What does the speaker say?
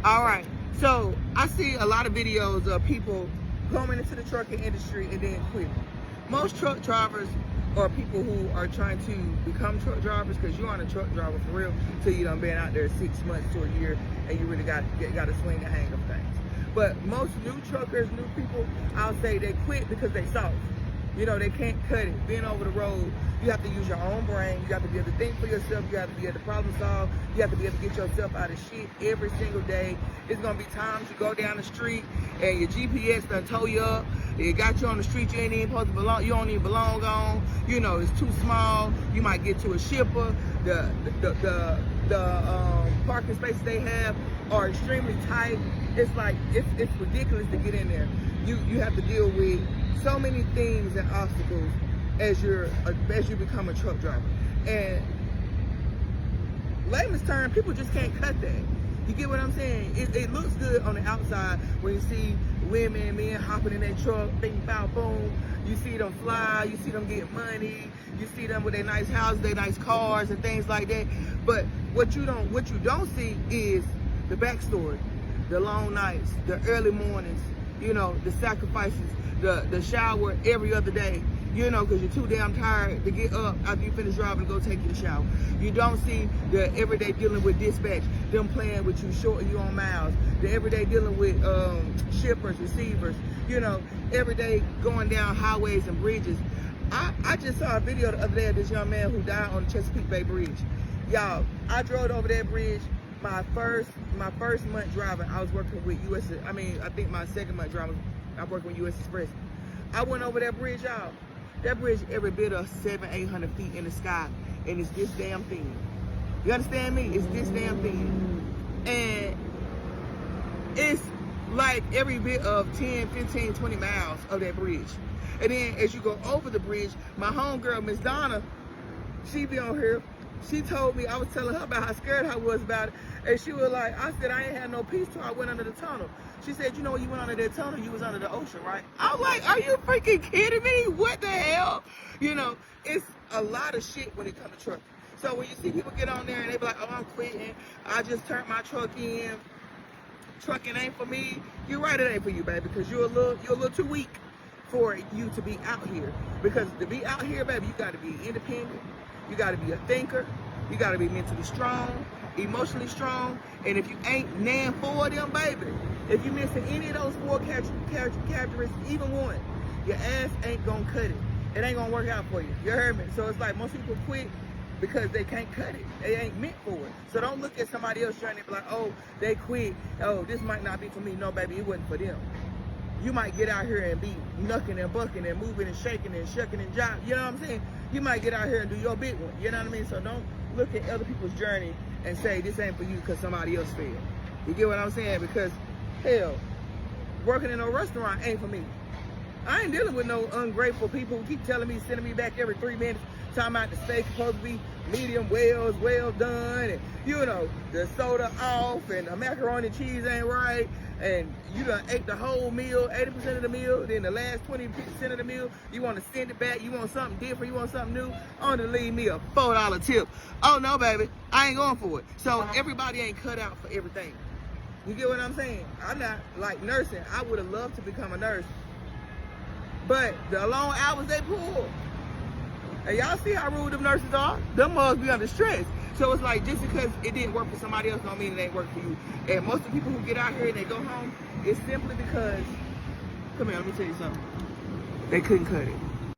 All right. So I see a lot of videos of people going into the trucking industry and then quitting. Most truck drivers are people who are trying to become truck drivers because you aren't a truck driver for real till you done been out there 6 months to a year and you really got to swing the hang of things. But most new truckers, new people, I'll say they quit because they soft. You know, they can't cut it. Being over the road, you have to use your own brain. You have to be able to think for yourself. You have to be able to problem solve. You have to be able to get yourself out of shit every single day. It's going to be times you go down the street and your GPS done tow you up. It got you on the street you ain't even supposed to belong. You don't even belong on. You know, it's too small. You might get to a shipper. The parking spaces they have are extremely tight. It's like, it's ridiculous to get in there. You have to deal with so many things and obstacles as you become a truck driver. And layman's term, people just can't cut that. You get what I'm saying? It looks good on the outside when you see women and men hopping in their truck, bing, bow, boom. You see them fly, you see them get money, you see them with their nice houses, their nice cars and things like that. But what you don't see is the backstory, the long nights, the early mornings, you know, the sacrifices, the shower every other day, you know, because you're too damn tired to get up after you finish driving and go take your shower. You don't see the everyday dealing with dispatch, them playing with you, shorting you on miles, the everyday dealing with shippers, receivers, you know, every day going down highways and bridges. I just saw a video the other day of this young man who died on the Chesapeake Bay Bridge. Y'all, I drove over that bridge. My first month driving, I was working with I think my second month driving, I worked with US Express. I went over that bridge, y'all. That bridge every bit of 700-800 feet in the sky, and it's this damn thing. You understand me? It's this damn thing. And it's like every bit of 10, 15, 20 miles of that bridge. And then as you go over the bridge, my homegirl, Miss Donna, she be on here. She told me, I was telling her about how scared I was about it. And she was like, I said, I ain't had no peace till I went under the tunnel. She said, you know, when you went under that tunnel, you was under the ocean, right? I was like, are you freaking kidding me? What the hell? You know, it's a lot of shit when it comes to trucking. So when you see people get on there and they be like, oh, I'm quitting. I just turned my truck in. Trucking ain't for me. You're right, it ain't for you, baby, because you're a little too weak for you to be out here. Because to be out here, baby, you got to be independent. You got to be a thinker. You got to be mentally strong, emotionally strong. And if you ain't nan four of them, baby, if you missing any of those four characteristics, even one, your ass ain't going to cut it. It ain't going to work out for you. You heard me? So it's like most people quit because they can't cut it. They ain't meant for it. So don't look at somebody else trying to be like, oh, they quit. Oh, this might not be for me. No, baby, it wasn't for them. You might get out here and be knucking and bucking and moving and shaking and shucking and jiving. You know what I'm saying? You might get out here and do your big one. You know what I mean? So don't look at other people's journey and say this ain't for you because somebody else failed. You get what I'm saying? Because, hell, working in a restaurant ain't for me. I ain't dealing with no ungrateful people who keep telling me, sending me back every 3 minutes, talking about the steak supposed to be medium well done, and you know, the soda off, and the macaroni and cheese ain't right, and you done ate the whole meal, 80% of the meal, then the last 20% of the meal, you want to send it back, you want something different, you want something new, only leave me a $4 tip. Oh no, baby, I ain't going for it. So everybody ain't cut out for everything. You get what I'm saying? I'm not like nursing. I would have loved to become a nurse, but the long hours they pull, and y'all see how rude them nurses are? Them mugs be under stress. So it's like, just because it didn't work for somebody else don't mean it ain't work for you. And most of the people who get out here and they go home, it's simply because, come here, let me tell you something. They couldn't cut it.